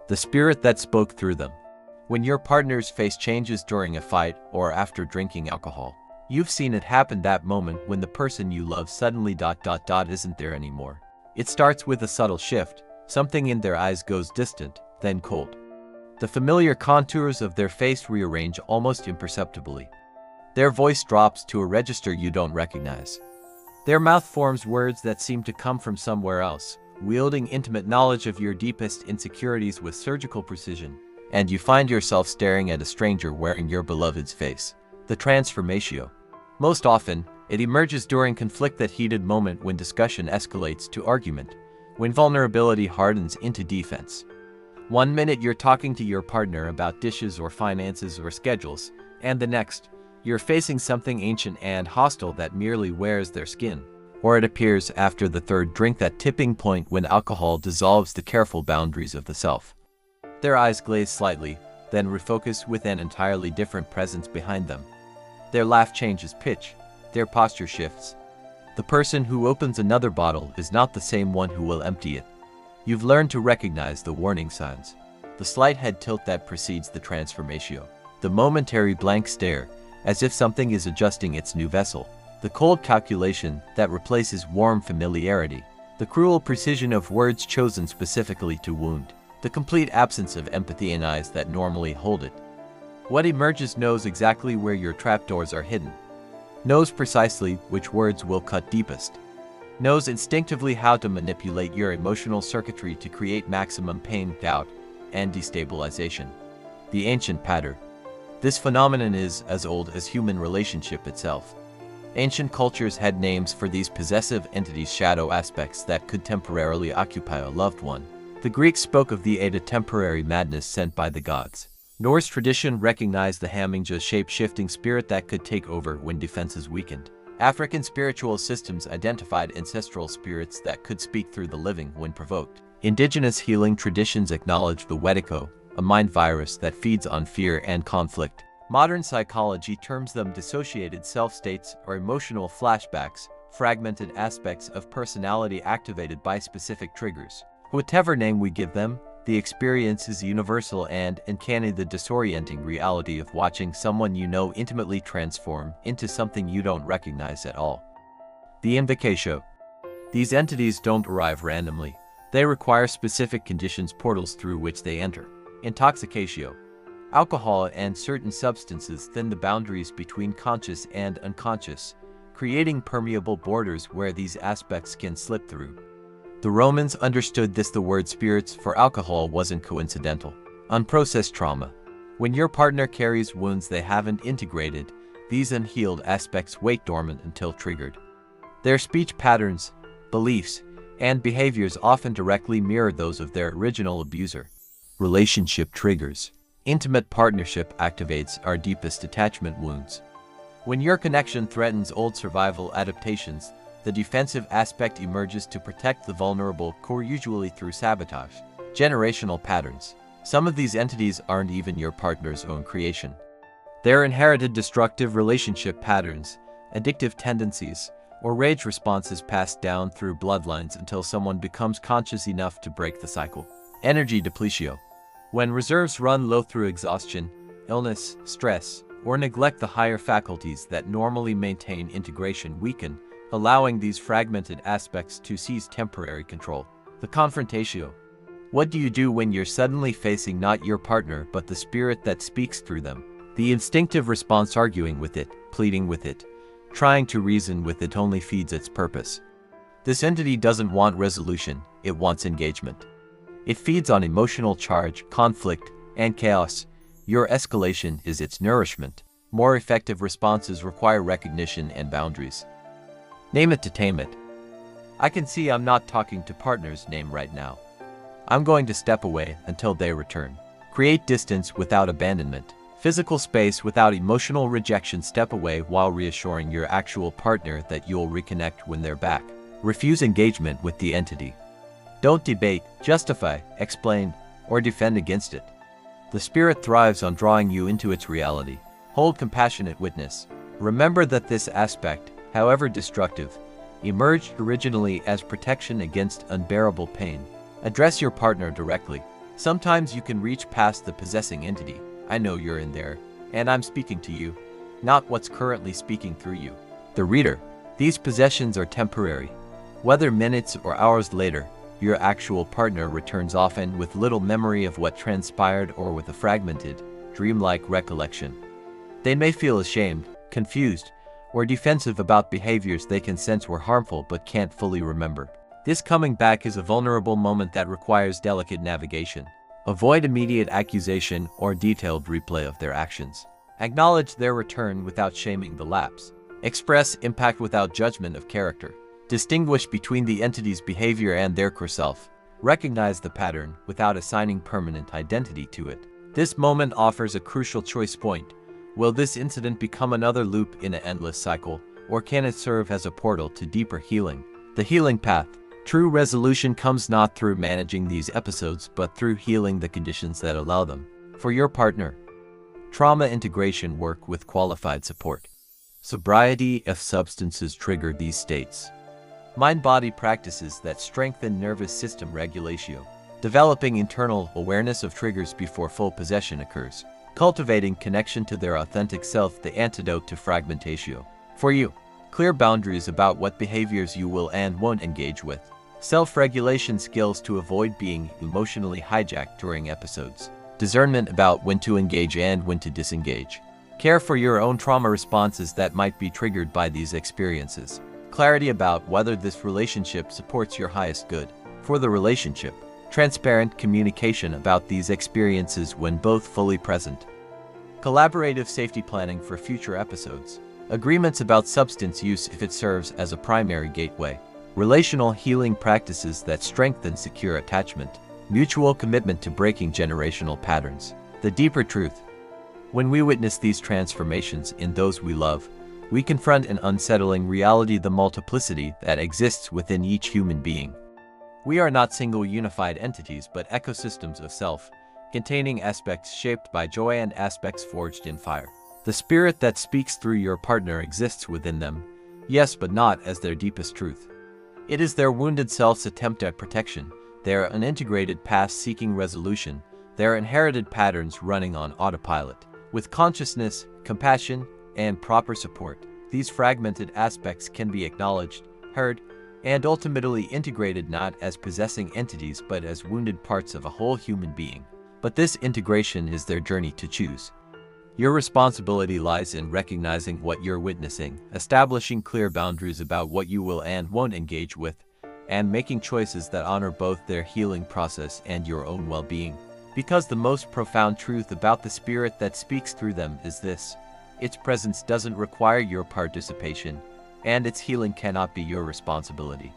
the spirit that spoke through them. When your partner's face changes during a fight or after drinking alcohol, you've seen it happen that moment when the person you love suddenly isn't there anymore. It starts with a subtle shift. Something in their eyes goes distant, then cold. The familiar contours of their face rearrange almost imperceptibly. Their voice drops to a register you don't recognize. Their mouth forms words that seem to come from somewhere else, wielding intimate knowledge of your deepest insecurities with surgical precision, and you find yourself staring at a stranger wearing your beloved's face. The transformatio. Most often, it emerges during that heated moment when discussion escalates to argument, when vulnerability hardens into defense. 1 minute you're talking to your partner about dishes or finances or schedules, and the next, you're facing something ancient and hostile that merely wears their skin. Or it appears after the third drink, that tipping point when alcohol dissolves the careful boundaries of the self. Their eyes glaze slightly, then refocus with an entirely different presence behind them. Their laugh changes pitch, their posture shifts. The person who opens another bottle is not the same one who will empty it. You've learned to recognize the warning signs. The slight head tilt that precedes the transformatio. The momentary blank stare, as if something is adjusting its new vessel. The cold calculation that replaces warm familiarity. The cruel precision of words chosen specifically to wound. The complete absence of empathy in eyes that normally hold it. What emerges knows exactly where your trapdoors are hidden. Knows precisely which words will cut deepest. Knows instinctively how to manipulate your emotional circuitry to create maximum pain, doubt, and destabilization. The ancient pattern. This phenomenon is as old as human relationship itself. Ancient cultures had names for these possessive entities, shadow aspects that could temporarily occupy a loved one. The Greeks spoke of the Ada, temporary madness sent by the gods. Norse tradition recognized the Haminga, shape-shifting spirit that could take over when defenses weakened. African spiritual systems identified ancestral spirits that could speak through the living when provoked. Indigenous healing traditions acknowledged the Wetiko, a mind virus that feeds on fear and conflict. Modern psychology terms them dissociated self-states or emotional flashbacks, fragmented aspects of personality activated by specific triggers. Whatever name we give them, the experience is universal and uncanny, the disorienting reality of watching someone you know intimately transform into something you don't recognize at all. The invocatio. These entities don't arrive randomly. They require specific conditions, portals through which they enter. Intoxicatio. Alcohol and certain substances thin the boundaries between conscious and unconscious, creating permeable borders where these aspects can slip through. The Romans understood this. The word spirits for alcohol wasn't coincidental. Unprocessed trauma. When your partner carries wounds they haven't integrated, these unhealed aspects wait dormant until triggered. Their speech patterns, beliefs, and behaviors often directly mirror those of their original abuser. Relationship triggers. Intimate partnership activates our deepest attachment wounds. When your connection threatens old survival adaptations, the defensive aspect emerges to protect the vulnerable core, usually through sabotage. Generational patterns. Some of these entities aren't even your partner's own creation. They're inherited destructive relationship patterns, addictive tendencies, or rage responses passed down through bloodlines until someone becomes conscious enough to break the cycle. Energy depletio. When reserves run low through exhaustion, illness, stress, or neglect, the higher faculties that normally maintain integration weaken, allowing these fragmented aspects to seize temporary control. The confrontatio. What do you do when you're suddenly facing not your partner but the spirit that speaks through them? The instinctive response, arguing with it, pleading with it, trying to reason with it, only feeds its purpose. This entity doesn't want resolution, it wants engagement. It feeds on emotional charge, conflict, and chaos. Your escalation is its nourishment. More effective responses require recognition and boundaries. Name it to tame it. I can see I'm not talking to partner's name right now. I'm going to step away until they return. Create distance without abandonment. Physical space without emotional rejection. Step away while reassuring your actual partner that you'll reconnect when they're back. Refuse engagement with the entity. Don't debate, justify, explain, or defend against it. The spirit thrives on drawing you into its reality. Hold compassionate witness. Remember that this aspect, however destructive, emerged originally as protection against unbearable pain. Address your partner directly. Sometimes you can reach past the possessing entity. I know you're in there, and I'm speaking to you, not what's currently speaking through you. The reader, these possessions are temporary. Whether minutes or hours later, your actual partner returns often with little memory of what transpired or with a fragmented, dreamlike recollection. They may feel ashamed, confused, or defensive about behaviors they can sense were harmful but can't fully remember. This coming back is a vulnerable moment that requires delicate navigation. Avoid immediate accusation or detailed replay of their actions. Acknowledge their return without shaming the lapse. Express impact without judgment of character. Distinguish between the entity's behavior and their core self. Recognize the pattern without assigning permanent identity to it. This moment offers a crucial choice point. Will this incident become another loop in an endless cycle, or can it serve as a portal to deeper healing? The healing path. True resolution comes not through managing these episodes, but through healing the conditions that allow them. For your partner, trauma integration work with qualified support. Sobriety if substances trigger these states. Mind-body practices that strengthen nervous system regulation. Developing internal awareness of triggers before full possession occurs. Cultivating connection to their authentic self, the antidote to fragmentation. For you, clear boundaries about what behaviors you will and won't engage with. Self-regulation skills to avoid being emotionally hijacked during episodes. Discernment about when to engage and when to disengage. Care for your own trauma responses that might be triggered by these experiences. Clarity about whether this relationship supports your highest good. For the relationship, transparent communication about these experiences when both fully present. Collaborative safety planning for future episodes. Agreements about substance use if it serves as a primary gateway. Relational healing practices that strengthen secure attachment. Mutual commitment to breaking generational patterns. The deeper truth. When we witness these transformations in those we love, we confront an unsettling reality: the multiplicity that exists within each human being. We are not single unified entities, but ecosystems of self, containing aspects shaped by joy and aspects forged in fire. The spirit that speaks through your partner exists within them, yes, but not as their deepest truth. It is their wounded self's attempt at protection, their unintegrated past seeking resolution, their inherited patterns running on autopilot. With consciousness, compassion, and proper support, these fragmented aspects can be acknowledged, heard, and ultimately integrated not as possessing entities but as wounded parts of a whole human being. But this integration is their journey to choose. Your responsibility lies in recognizing what you're witnessing, establishing clear boundaries about what you will and won't engage with, and making choices that honor both their healing process and your own well-being. Because the most profound truth about the spirit that speaks through them is this: its presence doesn't require your participation, and its healing cannot be your responsibility.